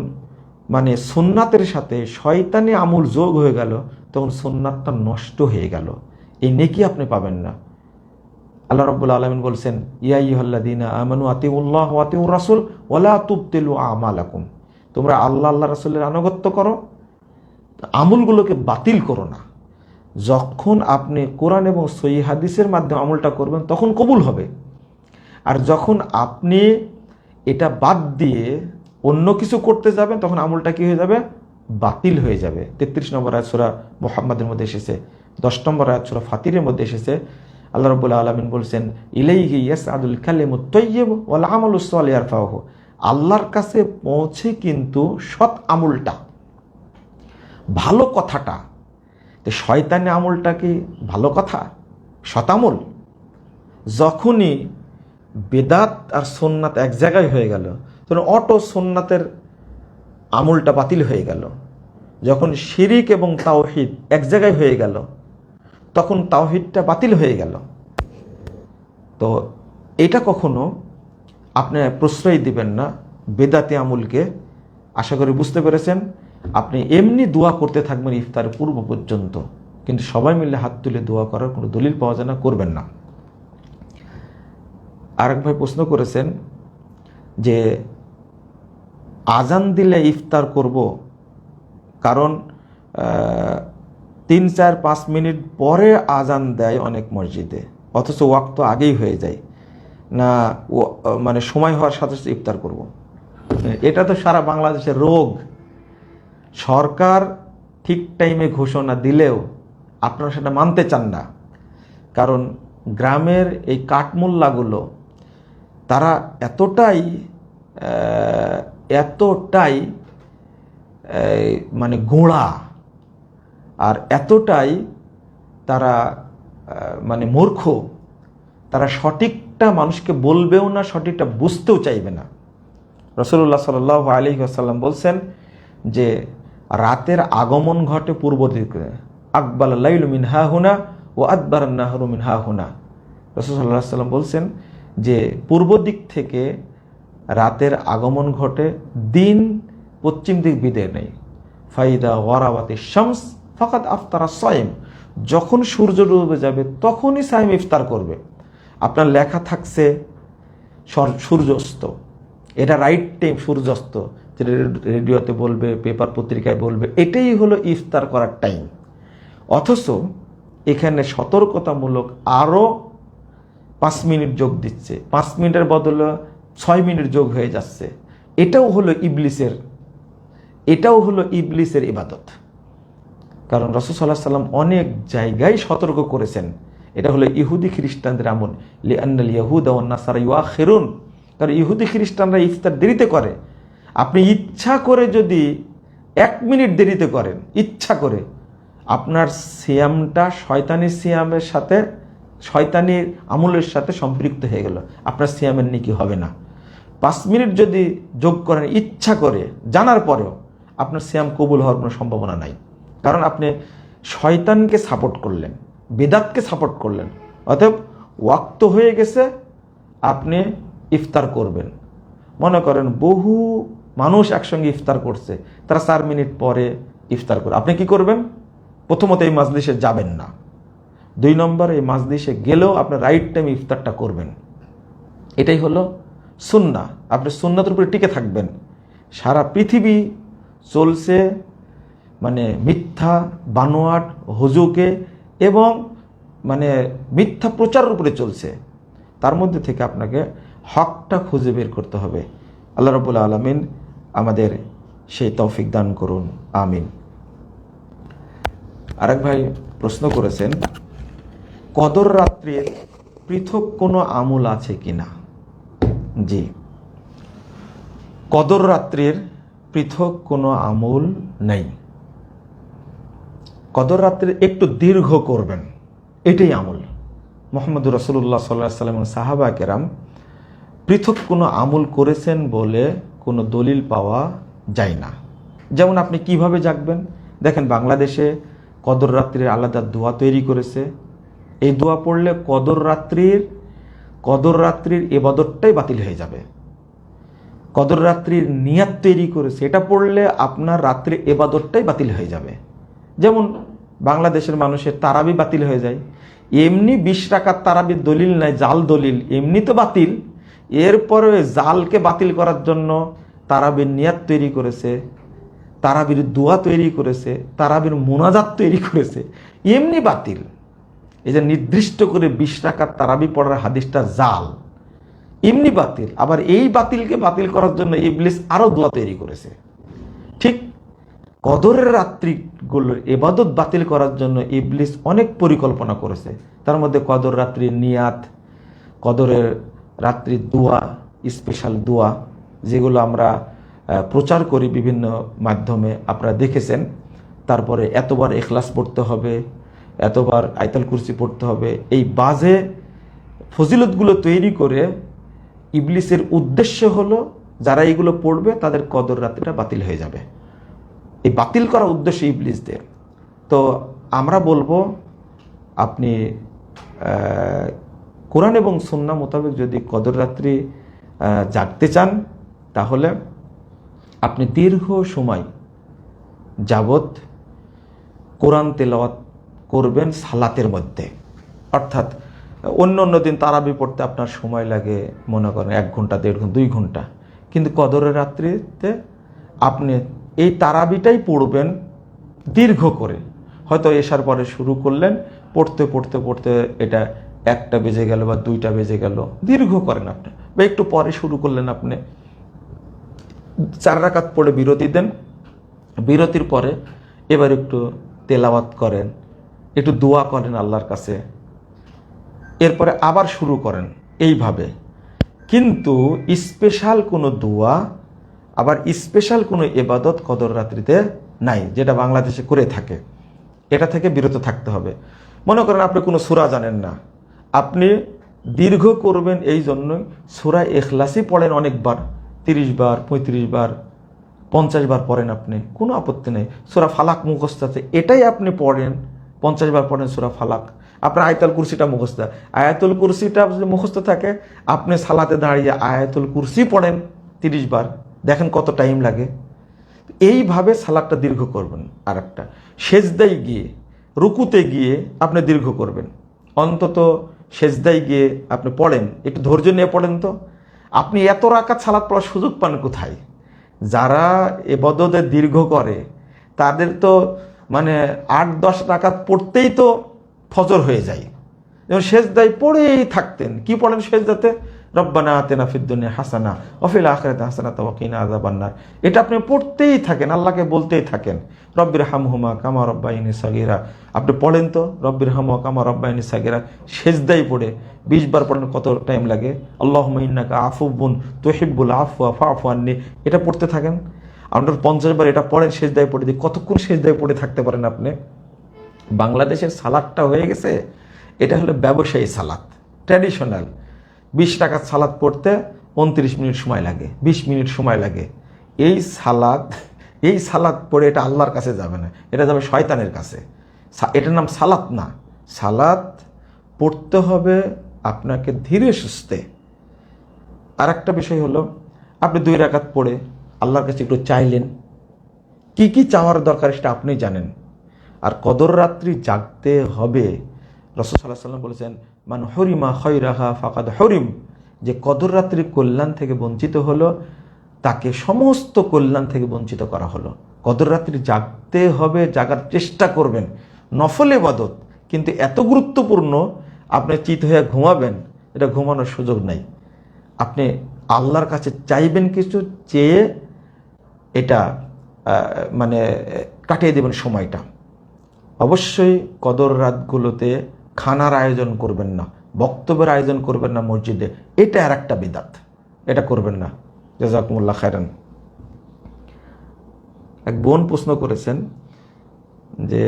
মানে সুন্নাতের সাথে শয়তানি আমল যোগ হয়ে গেল, তখন সুন্নাতটা নষ্ট হয়ে গেল, এই নেকি আপনি পাবেন না। আল্লাহ রাব্বুল আলামিন বলছেন, ইয়া আইয়ুহাল্লাযীনা আমানু আতিউল্লাহ ওয়া আতিউর রাসূল ওয়া লা তুবতিলু আমালাকুম, তোমরা আল্লাহ আল্লাহ রাসূলের আনুগত্য করো, আমলগুলোকে বাতিল করো না। যখন আপনি কোরআন এবং সহিহ হাদিসের মাধ্যমে আমলটা করবেন তখন কবুল হবে। আর যখন আপনি এটা বাদ দিয়ে অন্য কিছু করতে যাবেন তখন আমলটা কি হয়ে যাবে? বাতিল হয়ে যাবে। 33 নম্বর আয়াত সূরা মুহাম্মাদের মধ্যে এসেছে, 10 নম্বর আয়াত সূরা ফাতিরের মধ্যে এসেছে। আল্লাহ রাব্বুল আলামিন বলছেন, ইলাইহি ইয়াসআদুল কালিমুত তাইয়্যিব ওয়াল আমালুস সালিহ ইয়ারফাউহু, আল্লাহর কাছে পৌঁছে কিন্তু সৎ আমলটা, ভালো কথাটা। তো শয়তানি আমলটা কি ভালো কথা, সৎ আমল? যখনই বেদাত আর সুন্নাত এক জায়গায় হয়ে গেল তখন অটো সুন্নাতের আমলটা বাতিল হয়ে গেল। যখন শিরিক এবং তাওহীদ এক জায়গায় হয়ে গেল তখন তাওহীদটা বাতিল হয়ে গেল। তো এটা কখনো আপনি প্রশ্রয় দিবেন না বেদাতি আমলকে। আশা করি বুঝতে পেরেছেন। আপনি এমনি দোয়া করতে থাকবেন ইফতারের পূর্ব পর্যন্ত, কিন্তু সবাই মিলে হাত তুলে দোয়া করার কোনো দলিল পাওয়া যায় না, করবেন না। আরেক ভাই প্রশ্ন করেছেন যে আজান দিলে ইফতার করব, কারণ 3-4-5 মিনিট পরে আজান দেয় অনেক মসজিদে, অথচ ওয়াক্ত আগেই হয়ে যায় না, মানে সময় হওয়ার সাথে সাথে ইফতার করব। এটা তো সারা বাংলাদেশের রোগ। সরকার ঠিক টাইমে ঘোষণা দিলেও আপনারা সেটা মানতে চান না। কারণ গ্রামের এই কাঠমোল্লাগুলো তারা এতটাই মানে গোঁড়া, আর এতটাই তারা মানে মূর্খ, তারা সঠিকটা মানুষকে বলবেও না, সঠিকটা বুঝতেও চাইবে না। রাসূলুল্লাহ সাল্লাল্লাহু আলাইহি ওয়াসাল্লাম বলছেন যে রাতের আগমন ঘটে পূর্ব দিকে, আকবাল লাইলু মিন হাহুনা ও আদবারান নাহরু মিন হাহুনা। রাসূল সাল্লাল্লাহু আলাইহি ওয়াসাল্লাম বলছেন যে পূর্ব দিক থেকে রাতের আগমন ঘটে, দিন পশ্চিম দিক বিদায় নেই। ফাইদা ওয়ারাবাতিশ শামস ফাকাদ আফতারা সাইম, যখন সূর্য ডুবে যাবে তখনই সাইম ইফতার করবে। আপনার লেখা থাকছে সূর্যাস্ত, এটা রাইট টাইম সূর্যাস্ত, যেটা রেডিওতে বলবে, পেপার পত্রিকায় বলবে, এটাই হলো ইফতার করার টাইম। অথচ এখানে সতর্কতামূলক আরও 5 মিনিট যোগ দিচ্ছে, 5 মিনিটের বদলে 6 মিনিট যোগ হয়ে যাচ্ছে। এটাও হলো ইবলিসের ইবাদত। কারণ রাসূল সাল্লাল্লাহু আলাইহি ওয়াসাল্লাম অনেক জায়গায় সতর্ক করেছেন, এটা হলো ইহুদি খ্রিস্টানদের আমল। লিআন্নাল ইয়াহুদা ওয়ান নাসারা ইউআখিরুন, কারণ ইহুদি খ্রিস্টানরা ইফতার দেরিতে করে। আপনি ইচ্ছা করে যদি 1 মিনিট দেরিতে করেন, ইচ্ছা করে, আপনার সিয়ামটা শয়তানি সিয়ামের সাথে, শয়তানির আমলের সাথে সম্পৃক্ত হয়ে গেল, আপনার সিয়ামের নেকি হবে না। 5 মিনিট যদি যোগ করেন ইচ্ছা করে, জানার পরেও, আপনার সিয়াম কবুল হওয়ার কোনো সম্ভাবনা নাই। কারণ আপনি শয়তানকে সাপোর্ট করলেন, বেদাতকে সাপোর্ট করলেন। অতএব ওয়াক্ত হয়ে গেছে, আপনি ইফতার করবেন। মনে করেন বহু মানুষ একসঙ্গে ইফতার করছে, তারা 4 মিনিট পরে ইফতার করে, আপনি কি করবেন? প্রথমত এই মাজলিসে যাবেন না। 2 নম্বর, এই মাজলিসে গেলেও আপনি রাইট টাইম ইফতারটা করবেন। এটাই হলো সুন্নাহ। আপনি সুন্নাতের উপরে টিকে থাকবেন। সারা পৃথিবী চলছে মানে মিথ্যা, বানোয়াট, হুজুকে এবং মানে মিথ্যা প্রচারের উপরে চলছে। তার মধ্যে থেকে আপনাকে হকটা খুঁজে বের করতে হবে। আল্লাহ রাব্বুল আলামিন আমাদের সেই তৌফিক দান করুন, আমিন। আরেক ভাই প্রশ্ন করেছেন, কদর রাত্রির পৃথক কোনো আমল আছে কিনা? জি, কদর রাত্রির পৃথক কোনো আমল নেই। কদর রাত্রি একটু দীর্ঘ করবেন, এটাই আমল। মুহাম্মদুর রাসূলুল্লাহ সাল্লাল্লাহু আলাইহি ওয়াসাল্লাম সাহাবা কেরাম পৃথক কোনো আমল করেছেন বলে কোনো দলিল পাওয়া যায় না। যেমন আপনি কিভাবে জাগবেন? দেখেন, বাংলাদেশে কদর রাত্রির আলাদা দোয়া তৈরি করেছে। এই দোয়া পড়লে কদর রাত্রির ইবাদতটাই বাতিল হয়ে যাবে। কদর রাত্রির নিয়াত তৈরি করেছে, এটা পড়লে আপনার রাত্রির ইবাদতটাই বাতিল হয়ে যাবে। যেমন বাংলাদেশের মানুষের তারাবি বাতিল হয়ে যায়। এমনি 20 রাকাত তারাবির দলিল নাই, জাল দলিল, এমনি তো বাতিল। এরপরে জালকে বাতিল করার জন্য তারাবির নিয়াত তৈরি করেছে, তারাবির দোয়া তৈরি করেছে, তারাবির মোনাজাত তৈরি করেছে, এমনি বাতিল। এই যে নির্দিষ্ট করে 20 রাকাত তারাবি পড়ার হাদিসটা জাল, এমনি বাতিল। আবার এই বাতিলকে বাতিল করার জন্য ইবলিস আরো দোয়া তৈরি করেছে। ঠিক কদরের রাত্রিগুলোর ইবাদত বাতিল করার জন্য ইবলিস অনেক পরিকল্পনা করেছে। তার মধ্যে কদর রাত্রির নিয়াত, কদরের রাত্রির দোয়া, স্পেশাল দোয়া যেগুলো আমরা প্রচার করি বিভিন্ন মাধ্যমে, আপনারা দেখেছেন। তারপরে এতবার ইখলাস পড়তে হবে, এতবার আয়াতুল কুরসি পড়তে হবে। এই বাজে ফজিলতগুলো তৈরি করে ইবলিসের উদ্দেশ্য হলো যারা এইগুলো পড়বে তাদের কদর রাত্রিটা বাতিল হয়ে যাবে। এই বাতিল করা উদ্দেশ্য ইবলিসদের। তো আমরা বলবো, আপনি কোরআন এবং সুন্নাহ মোতাবেক যদি কদর রাত্রি জাগতে চান, তাহলে আপনি দীর্ঘ সময় যাবত কোরআন তেলাওয়াত করবেন সালাতের মধ্যে। অর্থাৎ অন্য দিন তারাবি পড়তে আপনার সময় লাগে মনে করেন 1 ঘন্টা, 1.5 ঘন্টা, 2 ঘন্টা, কিন্তু কদরের রাত্রিতে আপনি এই তারাবিটাই পড়বেন দীর্ঘ করে। হয়তো এশার পরে শুরু করলেন, পড়তে পড়তে পড়তে এটা 1টা বেজে গেল বা 2টা বেজে গেল, দীর্ঘ করেন আপনি। বা একটু পরে শুরু করলেন, আপনি 4 রাকাত পড়ে বিরতি দেন, বিরতির পরে এবার একটু তেলাওয়াত করেন, একটু দোয়া করেন আল্লাহর কাছে, এরপরে আবার শুরু করেন এইভাবে। কিন্তু স্পেশাল কোনো দোয়া আবার স্পেশাল কোনো ইবাদত কদর রাত্রিতে নাই, যেটা বাংলাদেশে করে থাকে। এটা থেকে বিরত থাকতে হবে। মনে করেন আপনি কোনো সূরা জানেন না, আপনি দীর্ঘ করবেন এই জন্যই সূরা ইখলাসই পড়েন অনেকবার, 30 বার, 35 বার, 50 বার পড়েন, আপনি কোনো আপত্তি নেই। সূরা ফালাক মুখস্থ আছে, এটাই আপনি পড়েন, 50 বার পড়েন সূরা ফালাক। আপনার আয়াতুল কুরসিটা মুখস্থ, আয়াতুল কুরসিটা যদি মুখস্থ থাকে, আপনি সালাতে দাঁড়িয়ে আয়াতুল কুরসি পড়েন 30 বার, দেখেন কত টাইম লাগে। এইভাবে সালাতটা দীর্ঘ করবেন। আর একটা, সেজদায় গিয়ে, রুকুতে গিয়ে আপনি দীর্ঘ করবেন। অন্তত সেজদায় গিয়ে আপনি পড়েন, একটু ধৈর্য নিয়ে পড়েন। তো আপনি এত রাকাত সালাত পড়ার সুযোগ পান কোথায়? যারা ইবাদতে দীর্ঘ করে তাদের তো মানে 8-10 রাকাত পড়তেই তো ফজর হয়ে যায়। যেমন সেজদায় পড়েই থাকতেন। কি পড়েন সেজদাতে? রব্বানা আতিনা ফিদ দুনিয়া হাসানা ওয়া ফিল আখিরাতি হাসানাতাও ওয়া কিনা আযাবান্নার। এটা আপনি পড়তেই থাকেন, আল্লাহকে বলতেই থাকেন, রব্বির হামহুমা কামা রব্বায়ানি সাগীরা। আপনি পড়েন তো রব্বির হামহুমা কামা রব্বায়ানি সাগীরা, সেজদায় পড়ে 20 বার পড়েন, কত টাইম লাগে? আল্লাহুম্মা ইন্নাকা আফুবুন তুহিব্বুল আফওয়া ফা'ফু আন্নি, এটা পড়তে থাকেন। আপনার 50 বার এটা পড়েন, সেজদায় পড়ে দিয়ে কতক্ষণ সেজদায় পড়ে থাকতে পারেন আপনি? বাংলাদেশের সালাদটা হয়ে গেছে, এটা হলো ব্যবসায়ী সালাত, ট্র্যাডিশনাল। 20 রাকাত সালাত পড়তে 29 মিনিট সময় লাগে, 20 মিনিট সময় লাগে। এই সালাত পড়ে এটা আল্লাহর কাছে যাবে না, এটা যাবে শয়তানের কাছে। এটার নাম সালাত না। সালাত পড়তে হবে আপনাকে ধীরে সুস্থে। আর একটা বিষয় হলো, আপনি 2 রাকাত পড়ে আল্লাহর কাছে একটু চাইলেন, কি কি চাওয়ার দরকার সেটা আপনি জানেন। আর কদর রাত্রি জাগতে হবে। রাসূল সাল্লাল্লাহু আলাইহি ওয়াসাল্লাম বলেছেন, মান হরিমা খায়রাহা ফাকাদ হরিম, যে কদর রাত্রির কল্যাণ থেকে বঞ্চিত হলো তাকে সমস্ত কল্যাণ থেকে বঞ্চিত করা হলো। কদর রাত্রি জাগতে হবে, জাগার চেষ্টা করবেন, নফল ইবাদত, কিন্তু এত গুরুত্বপূর্ণ আপনি চিত হয়ে ঘুমাবেন, এটা ঘুমানোর সুযোগ নাই। আপনি আল্লাহর কাছে চাইবেন, কিছু চেয়ে এটা মানে কাটিয়ে দেবেন সময়টা। অবশ্যই কদর রাতগুলোতে খানার আয়োজন করবেন না, বক্তব্যের আয়োজন করবেন না মসজিদে, এটা আর একটা বিদাত, এটা করবেন না। জাযাকুমুল্লাহ খায়রান। এক বোন প্রশ্ন করেছেন যে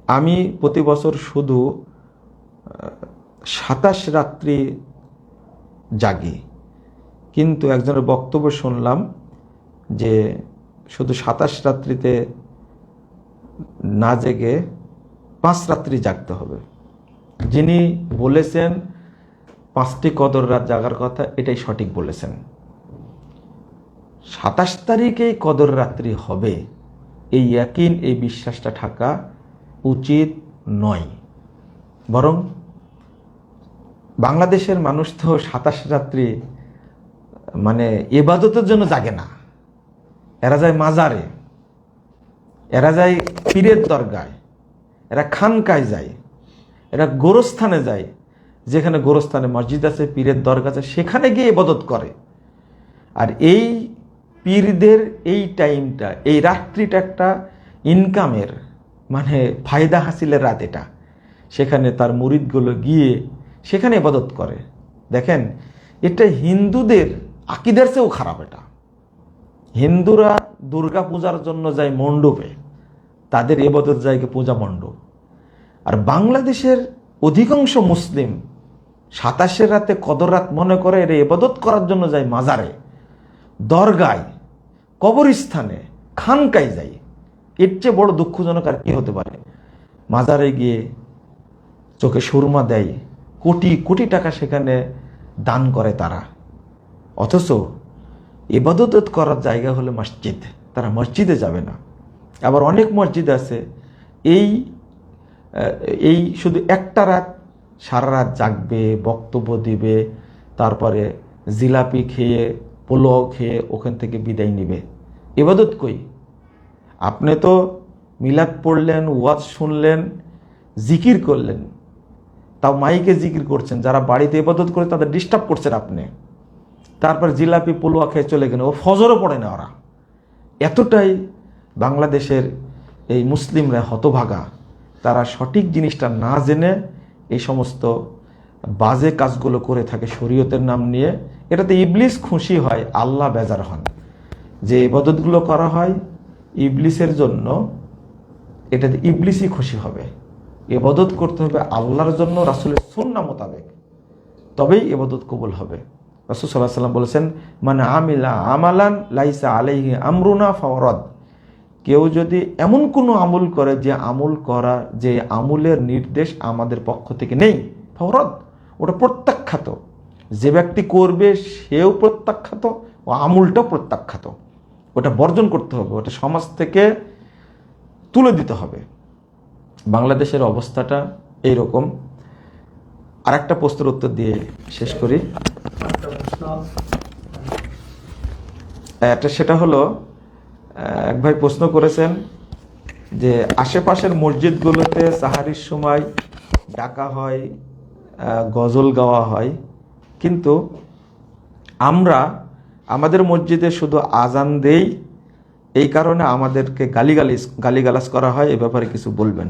আমি প্রতি বছর শুধু 27 রাত্রি জাগি, কিন্তু একজনের বক্তব্য শুনলাম যে শুধু 27 রাত্রিতে না জেগে 5 রাত্রি জাগতে হবে। যিনি বলেছেন 5টি কদর রাত জাগার কথা, এটাই সঠিক বলেছেন। 27 তারিখেই কদর রাত্রি হবে, এই ইয়াকিন, এই বিশ্বাসটা থাকা উচিত নয়। বরং বাংলাদেশের মানুষ তো 27 রাত্রি মানে ইবাদতের জন্য জাগে না, এরা যায় মাজারে, এরা যায় পীরের দরগায়, এরা খানকায় যায়, এরা গোরস্থানে যায়, যেখানে গোরস্থানে মসজিদ আছে, পীরের দরগা আছে, সেখানে গিয়ে ইবাদত করে। আর এই পীরদের এই টাইমটা, এই রাত্রিটা একটা ইনকামের মানে ফায়দা হাসিলের রাত এটা। সেখানে তার মুরিদগুলো গিয়ে সেখানে ইবাদত করে। দেখেন, এটা হিন্দুদের আকীদার চেয়েও খারাপ। এটা হিন্দুরা দুর্গা পূজার জন্য যায় মণ্ডপে, তাদের ইবাদত জায়গা পূজা মণ্ডপ। আর বাংলাদেশের অধিকাংশ মুসলিম 27 রাতে কদর রাত মনে করে এরা ইবাদত করার জন্য যায় মাজারে, দরগায়, কবরস্থানে, খানকায় যায়। এর চেয়ে বড় দুঃখজনক আর কি হতে পারে? মাজারে গিয়ে চোখে সুরমা দেয়, কোটি কোটি টাকা সেখানে দান করে তারা, অথচ ইবাদত করার জায়গা হলো মসজিদ, তারা মসজিদে যাবে না। আবার অনেক মসজিদ আছে এই শুধু একটা রাত সারা রাত জাগবে, বক্তব্য দিবে, তারপরে জিলাপি খেয়ে, পোলাও খেয়ে ওখান থেকে বিদায় নিবে। ইবাদত কই? আপনি তো মিলাদ পড়লেন, ওয়াজ শুনলেন, জিকির করলেন, তাও মাইকে জিকির করছেন। যারা বাড়িতে ইবাদত করে তাদের ডিস্টার্ব করছেন আপনি। তারপর জিলাপি পোলোয়া খেয়ে চলে গেলেন, ও ফজরও পড়ে না ওরা। এতটাই বাংলাদেশের এই মুসলিমরা হতভাগা, তারা সঠিক জিনিসটা না জেনে এই সমস্ত বাজে কাজগুলো করে থাকে শরীয়তের নাম নিয়ে। এটাতে ইবলিস খুশি হয়, আল্লাহ বেজার হন। যে ইবাদতগুলো করা হয় ইবলিসের জন্য, এটাতে ইবলিসই খুশি হবে। ইবাদত করতে হবে আল্লাহর জন্য, রাসূলের সুন্নাহ মোতাবেক, তবেই ইবাদত কবুল হবে। রাসূল সাল্লাল্লাহু আলাইহি ওয়াসাল্লাম বলেছেন, মান আমিলা আমালান লাইসা আলাইহি আমরুনা ফাওয়ারাদ। কেউ যদি এমন কোনো আমল করে যে আমলের নির্দেশ আমাদের পক্ষ থেকে নেই, ফাওয়ারাদ, ওটা প্রত্যাখ্যাত। যে ব্যক্তি করবে সেও প্রত্যাখ্যাত, ও আমলটাও প্রত্যাখ্যাত। ওটা বর্জন করতে হবে, ওটা সমাজ থেকে তুলে দিতে হবে। বাংলাদেশের অবস্থাটা এইরকম। আর একটা প্রশ্নের উত্তর দিয়ে শেষ করি। সেটা হলো, এক ভাই প্রশ্ন করেছেন যে আশেপাশের মসজিদগুলোতে সাহারির সময় ডাকা হয়, গজল গাওয়া হয়, কিন্তু আমরা আমাদের মসজিদে শুধু আজান দেই, এই কারণে আমাদেরকে গালিগালাজ করা হয়। এ ব্যাপারে কিছু বলবেন?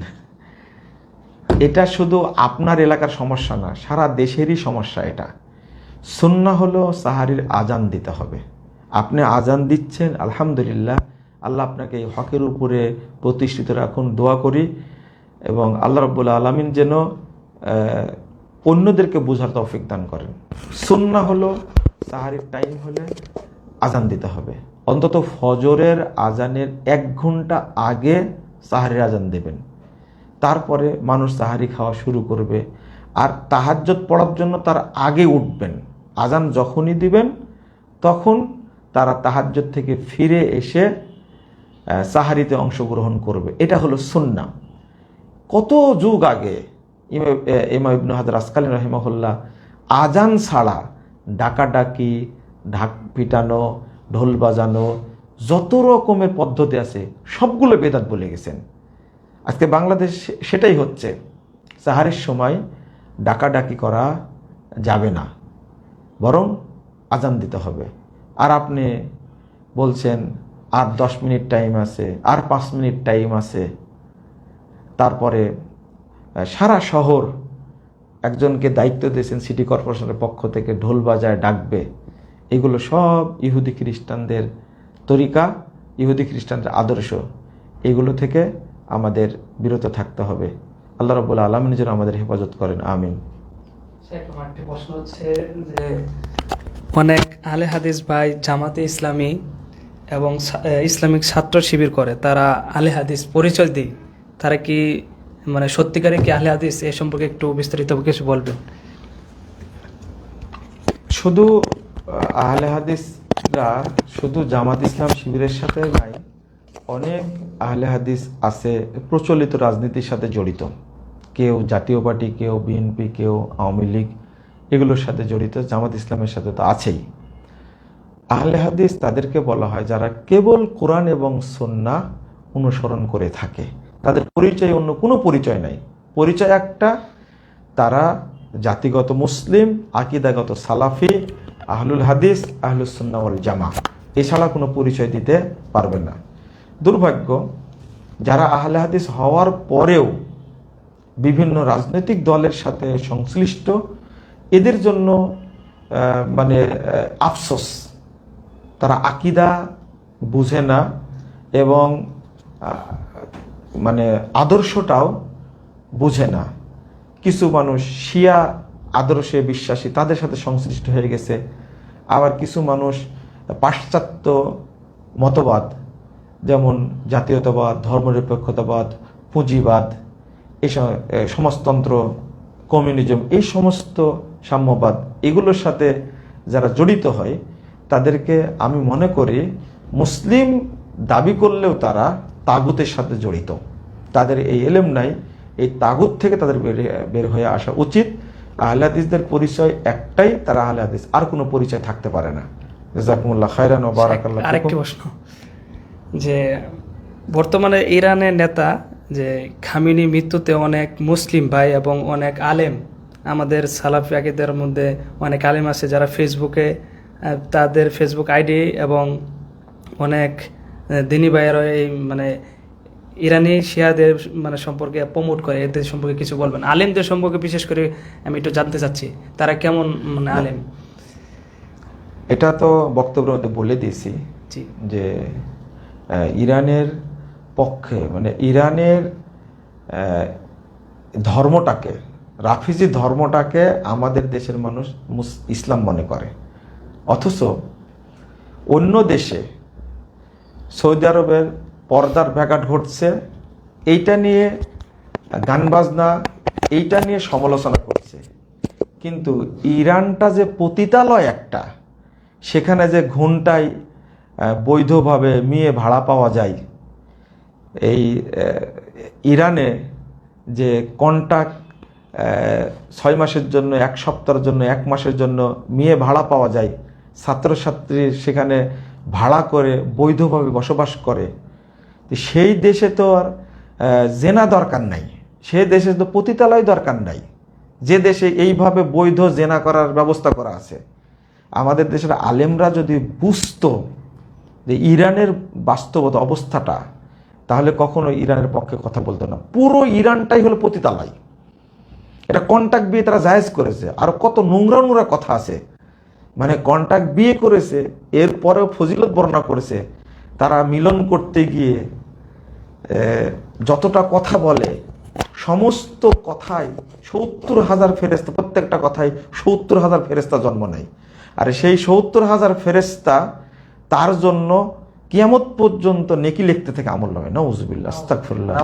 এটা শুধু আপনার এলাকার সমস্যা না, সারা দেশেরই সমস্যা এটা। সুন্নাহ হলো সাহারির আজান দিতে হবে। আপনি আজান দিচ্ছেন, আলহামদুলিল্লাহ, আল্লাহ আপনাকে এই হকের উপরে প্রতিষ্ঠিত রাখুন, দোয়া করি। এবং আল্লাহ রাব্বুল আলামিন যেন অন্যদেরকে বোঝার তৌফিক দান করেন। সুন্নাহ হলো সাহারির টাইম হলে আজান দিতে হবে। অন্তত ফজরের আজানের 1 ঘন্টা আগে সাহারির আজান দেবেন, তারপরে মানুষ সাহারি খাওয়া শুরু করবে। আর তাহাজ্জুদ পড়ার জন্য তার আগে উঠবেন। আজান যখনই দিবেন তখন তারা তাহাজ্জুদ থেকে ফিরে এসে সাহারিতে অংশগ্রহণ করবে। এটা হলো সুন্নাহ। কত যুগ আগে ইমাম ইবনে হাজার আসকালানী রাহিমাহুল্লাহ আজান ছাড়া ডাকাডাকি, ঢাক পিটানো, ঢোল বাজানো, যত রকমের পদ্ধতি আছে সবগুলো বেদাত বলে গেছেন। আজকে বাংলাদেশ সেটাই হচ্ছে। সাহারির সময় ডাকাডাকি করা যাবে না, বরং আজান দিতে হবে। আর আপনি বলছেন আর 10 মিনিট টাইম আছে, আর 5 মিনিট টাইম আছে। তারপরে সারা শহর একজনকে দায়িত্ব দিয়েছেন সিটি কর্পোরেশনের পক্ষ থেকে ঢোল বাজায় ডাকবে, এগুলো সব ইহুদি খ্রিস্টানদের তরিকা, ইহুদি খ্রিস্টানদের আদর্শ। এগুলো থেকে আমাদের বিরত থাকতে হবে। আল্লাহ রাব্বুল আলামিন যেন আমাদের হেফাজত করেন, আমিন। আমার একটি প্রশ্ন হচ্ছে যে অনেক আহলে হাদিস ভাই জামাতে ইসলামী এবং ইসলামিক ছাত্র শিবির করে, তারা আহলে হাদিস পরিচয় দেয়, তারা কি মানে সত্যিকারে কি আহলে হাদিস? এ সম্পর্কে একটু বিস্তারিত কিছু বলবেন। শুধু আহলে হাদিসরা শুধু জামাত ইসলাম শিবিরের সাথে নাই, অনেক আহলে হাদিস আছে প্রচলিত রাজনীতির সাথে জড়িত। কেউ জাতীয় পার্টি, কেউ বিএনপি, কেউ আওয়ামী লীগ, এগুলোর সাথে জড়িত। জামাত ইসলামের সাথে তো আছেই। আহলে হাদিস তাদেরকে বলা হয় যারা কেবল কোরআন এবং সুন্নাহ অনুসরণ করে থাকে। তাদের পরিচয় অন্য কোনো পরিচয় নাই। পরিচয় একটা, তারা জাতিগত মুসলিম, আকীদাগত সালাফি, আহলুল হাদিস, আহলুস সুন্নাহ ওয়াল জামাহ, এছাড়া কোনো পরিচয় দিতে পারবে না। দুর্ভাগ্য, যারা আহলে হাদিস হওয়ার পরেও বিভিন্ন রাজনৈতিক দলের সাথে সংশ্লিষ্ট, এদের জন্য মানে আফসোস, তারা আকীদা বুঝে না এবং মানে আদর্শটাও বুঝে না। কিছু মানুষ শিয়া আদর্শে বিশ্বাসী, তাদের সাথে সংশ্লিষ্ট হয়ে গেছে। আবার কিছু মানুষ পাশ্চাত্য মতবাদ, যেমন জাতীয়তাবাদ, ধর্মনিরপেক্ষতাবাদ, পুঁজিবাদ, এই সমাজতন্ত্র, কমিউনিজম, এই সমস্ত সাম্যবাদ, এগুলোর সাথে যারা জড়িত হয়, তাদেরকে আমি মনে করি মুসলিম দাবি করলেও তারা তাগুতের সাথে জড়িত। তাদের এই এলেম নাই, এই তাগুত থেকে তাদের বের হয়ে আসা উচিত। আহলে হাদিসদের পরিচয় একটাই, তারা আহলে হাদিস, আর কোনো পরিচয় থাকতে পারে না। জাযাকুমুল্লাহ খায়রান ওয়া বারাকাল্লাহু ফিকুম। আরেকটি প্রশ্ন, যে বর্তমানে ইরানের নেতা যে খামেনি মৃত্যুতে অনেক মুসলিম ভাই এবং অনেক আলেম, আমাদের সালাফি আকীদার মধ্যে অনেক আলেম আছে যারা ফেসবুকে তাদের ফেসবুক আইডি এবং অনেক দিনী ভাইয়েরা এই মানে ইরানি শিয়াদের মানে সম্পর্কে প্রমোট করে, এদের সম্পর্কে কিছু বলবেন। আলেমদের সম্পর্কে বিশেষ করে আমি একটু জানতে চাচ্ছি, তারা কেমন মানে আলেম? এটা তো বক্তব্যের মধ্যে বলে দিয়েছি যে ইরানের পক্ষে, মানে ইরানের ধর্মটাকে, রাফিজি ধর্মটাকে আমাদের দেশের মানুষ ইসলাম মনে করে। অথচ অন্য দেশে সৌদি আরবের পর্দার ব্যাঘাত ঘটছে, এইটা নিয়ে গান বাজনা, এইটা নিয়ে সমালোচনা করছে। কিন্তু ইরানটা যে পতিতালয় একটা, সেখানে যে ঘন্টায় বৈধভাবে মেয়ে ভাড়া পাওয়া যায়, এই ইরানে যে কন্ট্রাক্ট 6 মাসের জন্য, 1 সপ্তাহের জন্য, 1 মাসের জন্য মেয়ে ভাড়া পাওয়া যায়, ছাত্রছাত্রী সেখানে ভাড়া করে বৈধভাবে বসবাস করে, সেই দেশে তো আর জেনা দরকার নাই, সে দেশে তো পতিতালয় দরকার নাই, যে দেশে এইভাবে বৈধ জেনা করার ব্যবস্থা করা আছে। আমাদের দেশের আলেমরা যদি বুঝতো যে ইরানের বাস্তবতা অবস্থাটা, তাহলে কখনো ইরানের পক্ষে কথা বলতো না। পুরো ইরানটাই হলো পতিতালয়। এটা কন্ট্রাক্ট বিয়ে তারা জায়েজ করেছে। আর কত নোংরা নোংরা কথা আছে, মানে কন্ট্রাক্ট বিয়ে করেছে, এরপরেও ফজিলত বর্ণনা করেছে। তারা মিলন করতে গিয়ে যতটা কথা বলে, সমস্ত কথায় 70,000 ফেরেশতা, প্রত্যেকটা কথায় 70,000 ফেরেশতা জন্ম নেয়। আর সেই 70,000 ফেরেশতা তার জন্য কিয়ামত পর্যন্ত নেকি লিখতে থেকে আমল হবে। নাউজুবিল্লাহ, আস্তাগফিরুল্লাহ।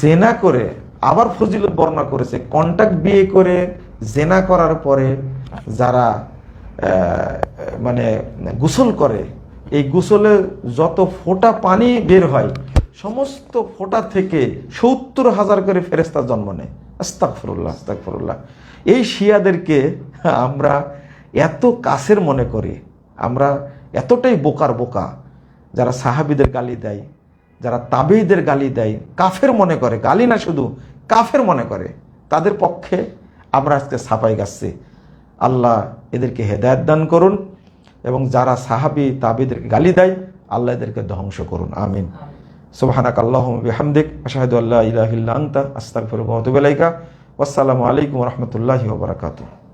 জেনা করে আবার ফজিলত বর্ণনা করেছে। কন্ট্রাক্ট বিয়ে করে জেনা করার পরে যারা মানে গোসল করে, এই গোসলে যত ফোঁটা পানি বের হয়, সমস্ত ফোঁটা থেকে 70,000 করে ফেরেশতা জন্ম নেয়। আস্তাগফিরুল্লাহ, আস্তাগফিরুল্লাহ। এই শিয়াদেরকে আমরা এত কাছের মনে করি, আমরা এতটাই বোকার বোকা, যারা সাহাবীদের গালি দেয়, যারা তাবেঈদের গালি দেয়, কাফের মনে করে, গালি না শুধু কাফের মনে করে, তাদের পক্ষে আমরা আজকে সাফাই গাচ্ছি। আল্লাহ এদেরকে হেদায়েত দান করুন, এবং যারা সাহাবী তাবেঈদেরকে গালি দেয়, আল্লাহ এদেরকে ধ্বংস করুন, আমিন। সুবহানাক আল্লাহুম্মা বিহামদিক, আশহাদু আল্লা ইলাহা ইল্লা আনতা, আস্তাগফিরুকা ওয়া আতুবু ইলাইকা। আসসালামু আলাইকুম রহমতুল্লাহি ওয়া বারাকাতুহু।